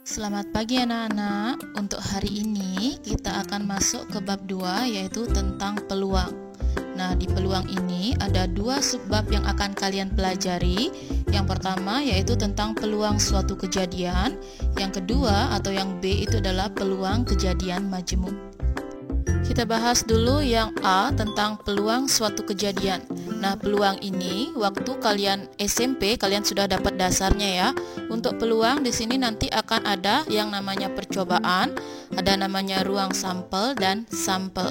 Selamat pagi anak-anak. Untuk hari ini kita akan masuk ke bab 2 yaitu tentang peluang. Nah, di peluang ini ada dua subbab yang akan kalian pelajari. Yang pertama yaitu tentang peluang suatu kejadian. Yang kedua atau yang B itu adalah peluang kejadian majemuk. Kita bahas dulu yang A tentang peluang suatu kejadian. Nah, peluang ini waktu kalian SMP kalian sudah dapat dasarnya ya. Untuk peluang di sini nanti akan ada yang namanya percobaan, ada namanya ruang sampel dan sampel.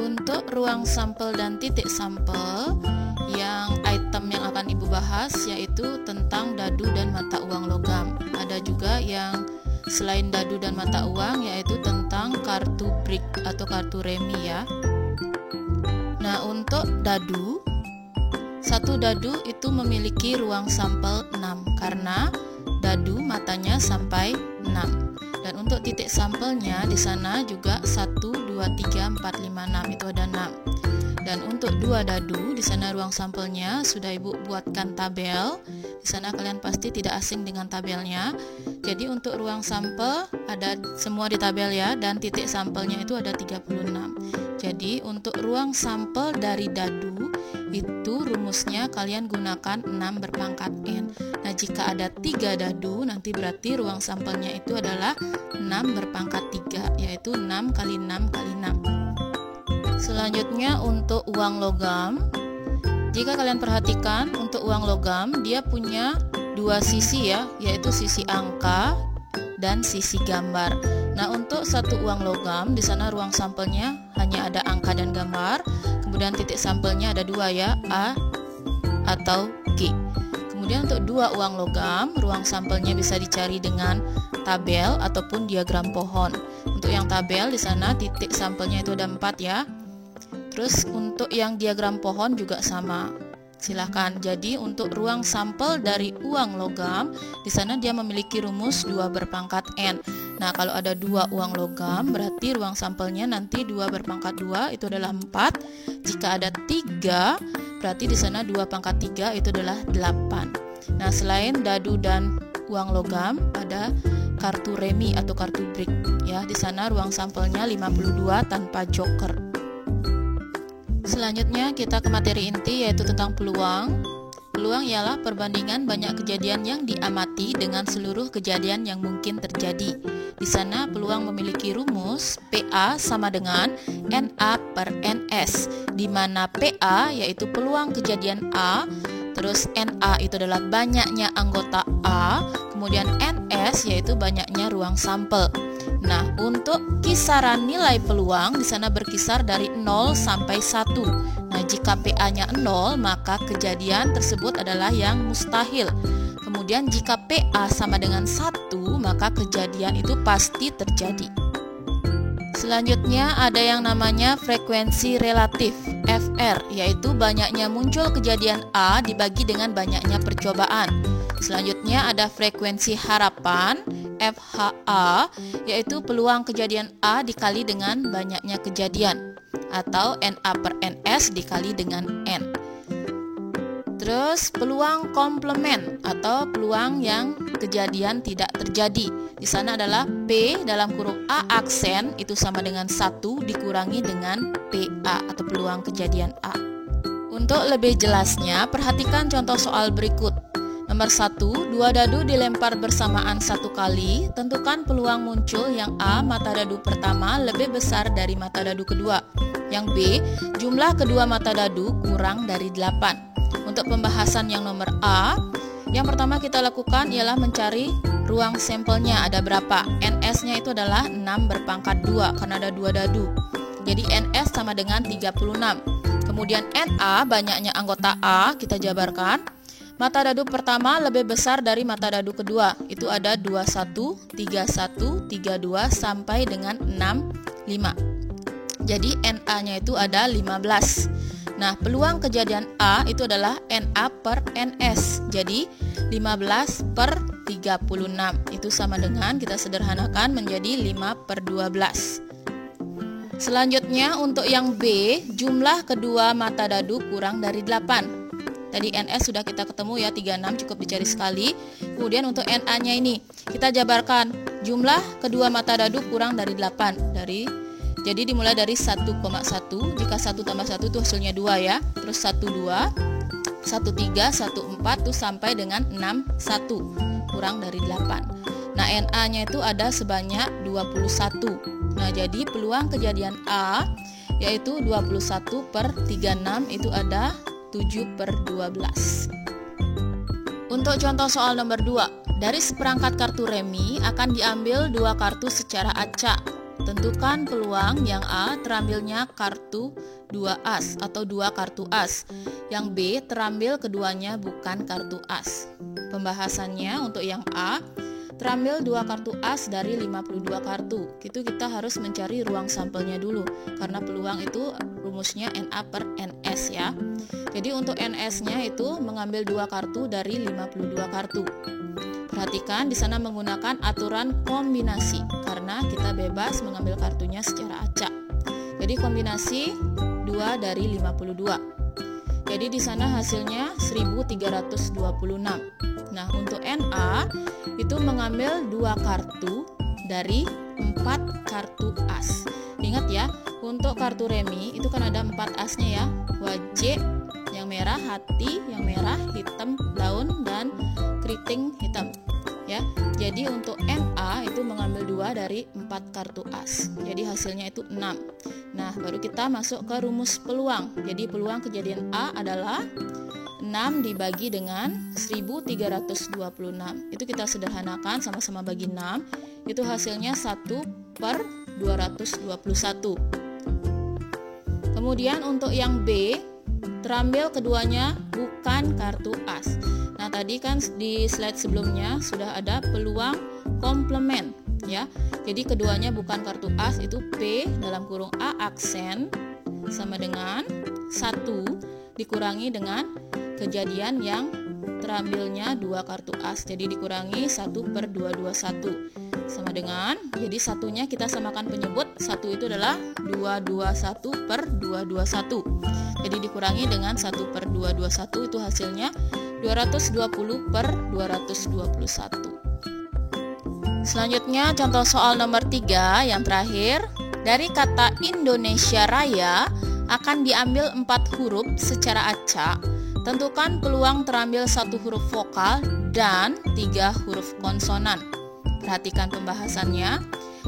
Untuk ruang sampel dan titik sampel, yang item yang akan Ibu bahas yaitu tentang dadu dan mata uang logam. Ada juga yang selain dadu dan mata uang yaitu tentang kartu BRIC atau kartu remi ya. Nah, untuk dadu, satu dadu itu memiliki ruang sampel 6 karena dadu matanya sampai 6. Dan untuk titik sampelnya di sana juga 1, 2, 3, 4, 5, 6 itu ada 6. Dan untuk dua dadu di sana ruang sampelnya sudah Ibu buatkan tabel. Di sana kalian pasti tidak asing dengan tabelnya. Jadi untuk ruang sampel ada semua di tabel ya, dan titik sampelnya itu ada 36. Jadi untuk ruang sampel dari dadu itu rumusnya kalian gunakan 6 berpangkat n. Nah, jika ada 3 dadu nanti berarti ruang sampelnya itu adalah 6 berpangkat 3, yaitu 6 kali 6 kali 6. Selanjutnya untuk uang logam. Jika kalian perhatikan untuk uang logam dia punya dua sisi ya, yaitu sisi angka dan sisi gambar. Nah, untuk satu uang logam di sana ruang sampelnya hanya ada angka dan gambar. Kemudian titik sampelnya ada dua ya, A atau G. Kemudian untuk dua uang logam, ruang sampelnya bisa dicari dengan tabel ataupun diagram pohon. Untuk yang tabel di sana titik sampelnya itu ada 4 ya. Terus untuk yang diagram pohon juga sama. Silahkan. Jadi untuk ruang sampel dari uang logam di sana dia memiliki rumus 2 berpangkat n. Nah, kalau ada 2 uang logam berarti ruang sampelnya nanti 2 berpangkat 2 itu adalah 4. Jika ada 3 berarti di sana 2 pangkat 3 itu adalah 8. Nah, selain dadu dan uang logam ada kartu remi atau kartu BRIC ya. Di sana ruang sampelnya 52 tanpa joker. Selanjutnya kita ke materi inti yaitu tentang peluang. Peluang ialah perbandingan banyak kejadian yang diamati dengan seluruh kejadian yang mungkin terjadi. Di sana peluang memiliki rumus PA sama dengan NA per NS, di mana PA yaitu peluang kejadian A, terus NA itu adalah banyaknya anggota A, kemudian NS yaitu banyaknya ruang sampel. Nah, untuk kisaran nilai peluang di sana berkisar dari 0 sampai 1. Nah, jika PA-nya 0, maka kejadian tersebut adalah yang mustahil. Kemudian jika PA sama dengan 1, maka kejadian itu pasti terjadi. Selanjutnya ada yang namanya frekuensi relatif, FR, yaitu banyaknya muncul kejadian A dibagi dengan banyaknya percobaan. Selanjutnya ada frekuensi harapan, FHA, yaitu peluang kejadian A dikali dengan banyaknya kejadian, atau NA per NS dikali dengan N. Terus peluang komplement atau peluang yang kejadian tidak terjadi. Di sana adalah P dalam kurung A aksen itu sama dengan 1 dikurangi dengan PA atau peluang kejadian A. Untuk lebih jelasnya, perhatikan contoh soal berikut. Nomor 1, 2 dadu dilempar bersamaan 1 kali. Tentukan peluang muncul yang A, mata dadu pertama lebih besar dari mata dadu kedua. Yang B, jumlah kedua mata dadu kurang dari 8. Untuk pembahasan yang nomor A, yang pertama kita lakukan ialah mencari ruang sampelnya ada berapa. NS-nya itu adalah 6 berpangkat 2 karena ada 2 dadu. Jadi NS sama dengan 36. Kemudian NA, banyaknya anggota A, kita jabarkan. Mata dadu pertama lebih besar dari mata dadu kedua. Itu ada 21, 31, 32 sampai dengan 65. Jadi NA-nya itu ada 15. Nah, peluang kejadian A itu adalah NA per NS. Jadi 15 per 36. Itu sama dengan kita sederhanakan menjadi 5 per 12. Selanjutnya untuk yang B, jumlah kedua mata dadu kurang dari 8. Tadi NS sudah kita ketemu ya, 36 cukup dicari sekali. Kemudian untuk NA-nya ini kita jabarkan jumlah kedua mata dadu kurang dari 8. Jadi dimulai dari 1,1. Jika 1 tambah 1 itu hasilnya 2 ya. Terus 12, 13, 14 tuh sampai dengan 61 kurang dari 8. Nah, NA-nya itu ada sebanyak 21. Nah, jadi peluang kejadian A yaitu 21 per 36 itu ada 7/12. Untuk contoh soal nomor 2, dari seperangkat kartu remi akan diambil 2 kartu secara acak. Tentukan peluang yang A terambilnya kartu 2 as atau 2 kartu as. Yang B terambil keduanya bukan kartu as. Pembahasannya untuk yang A, terambil 2 kartu as dari 52 kartu. Itu kita harus mencari ruang sampelnya dulu, karena peluang itu rumusnya NA per NS ya. Jadi untuk NS-nya itu mengambil 2 kartu dari 52 kartu. Perhatikan di sana menggunakan aturan kombinasi, karena kita bebas mengambil kartunya secara acak. Jadi kombinasi 2 dari 52. Jadi di sana hasilnya 1326. Nah, untuk NA itu mengambil 2 kartu dari 4 kartu as. Ingat ya, untuk kartu remi itu kan ada 4 asnya ya. Wajik, yang merah, hati, yang merah, hitam, daun, dan keriting hitam. Ya, jadi untuk NA itu mengambil 2 dari 4 kartu as. Jadi hasilnya itu 6. Nah, baru kita masuk ke rumus peluang. Jadi peluang kejadian A adalah 6 dibagi dengan 1326. Itu kita sederhanakan, sama-sama bagi 6. Itu hasilnya 1/221. Kemudian untuk yang B, terambil keduanya bukan kartu as. Nah, tadi kan di slide sebelumnya sudah ada peluang komplement ya. Jadi keduanya bukan kartu as, itu P dalam kurung A aksen sama dengan 1 dikurangi dengan kejadian yang terambilnya 2 kartu as. Jadi dikurangi 1/221 sama dengan, jadi satunya kita samakan penyebut, 1 itu adalah 221/221. Jadi dikurangi dengan 1/221 itu hasilnya 220/221. Selanjutnya contoh soal nomor 3 yang terakhir. Dari kata Indonesia Raya akan diambil 4 huruf secara acak. Tentukan peluang terambil 1 huruf vokal dan 3 huruf konsonan. Perhatikan pembahasannya.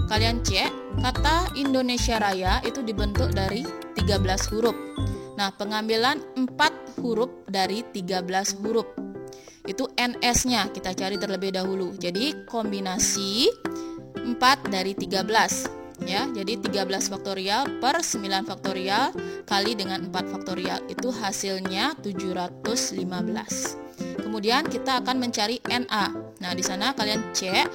Kalian cek, kata Indonesia Raya itu dibentuk dari 13 huruf. Nah, pengambilan 4 huruf dari 13 huruf. Itu NS-nya kita cari terlebih dahulu. Jadi kombinasi 4 dari 13 ya. Jadi 13 faktorial per 9 faktorial kali dengan 4 faktorial itu hasilnya 715. Kemudian kita akan mencari NA. Nah, di sana kalian cek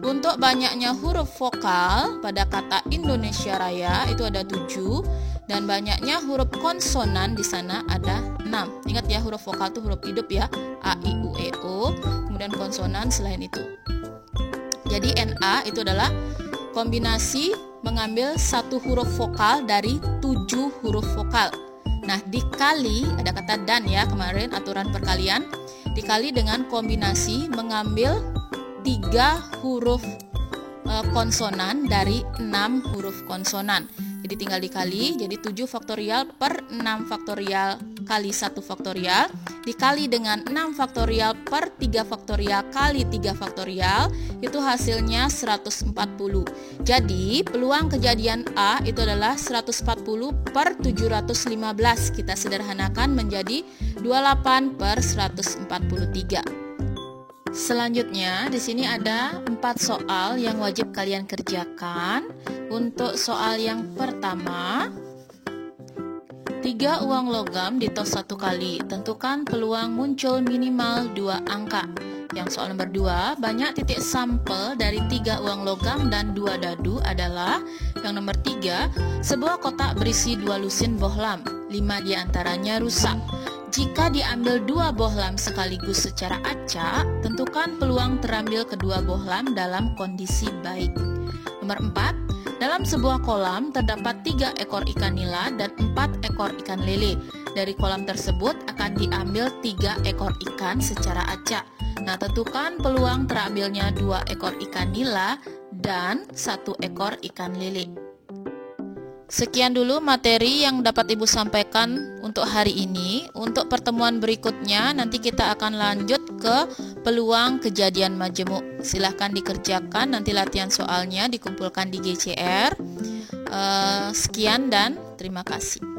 untuk banyaknya huruf vokal pada kata Indonesia Raya itu ada 7 dan banyaknya huruf konsonan di sana ada 6. Ingat ya, huruf vokal itu huruf hidup ya, A, I, U, E, O. Kemudian konsonan selain itu. Jadi NA itu adalah kombinasi mengambil 1 huruf vokal dari 7 huruf vokal. Nah, dikali, ada kata dan ya kemarin aturan perkalian, dikali dengan kombinasi mengambil 3 huruf konsonan dari 6 huruf konsonan. Jadi tinggal dikali, jadi 7 faktorial per 6 faktorial kali 1 faktorial dikali dengan 6 faktorial per 3 faktorial kali 3 faktorial itu hasilnya 140. Jadi peluang kejadian A itu adalah 140 per 715. Kita sederhanakan menjadi 28 per 143. Selanjutnya di sini ada 4 soal yang wajib kalian kerjakan. Untuk soal yang pertama, 3 uang logam ditos 1 kali. Tentukan peluang muncul minimal 2 angka. Yang soal nomor 2, banyak titik sampel dari 3 uang logam dan 2 dadu adalah. Yang nomor 3, sebuah kotak berisi 2 lusin bohlam, 5 diantaranya rusak. Jika diambil 2 bohlam sekaligus secara acak, tentukan peluang terambil kedua bohlam dalam kondisi baik. Nomor 4, dalam sebuah kolam terdapat 3 ekor ikan nila dan 4 ekor ikan lele. Dari kolam tersebut akan diambil 3 ekor ikan secara acak. Nah, tentukan peluang terambilnya 2 ekor ikan nila dan 1 ekor ikan lele. Sekian dulu materi yang dapat Ibu sampaikan untuk hari ini. Untuk pertemuan berikutnya nanti kita akan lanjut ke peluang kejadian majemuk. Silahkan dikerjakan, nanti latihan soalnya dikumpulkan di GCR. Sekian dan terima kasih.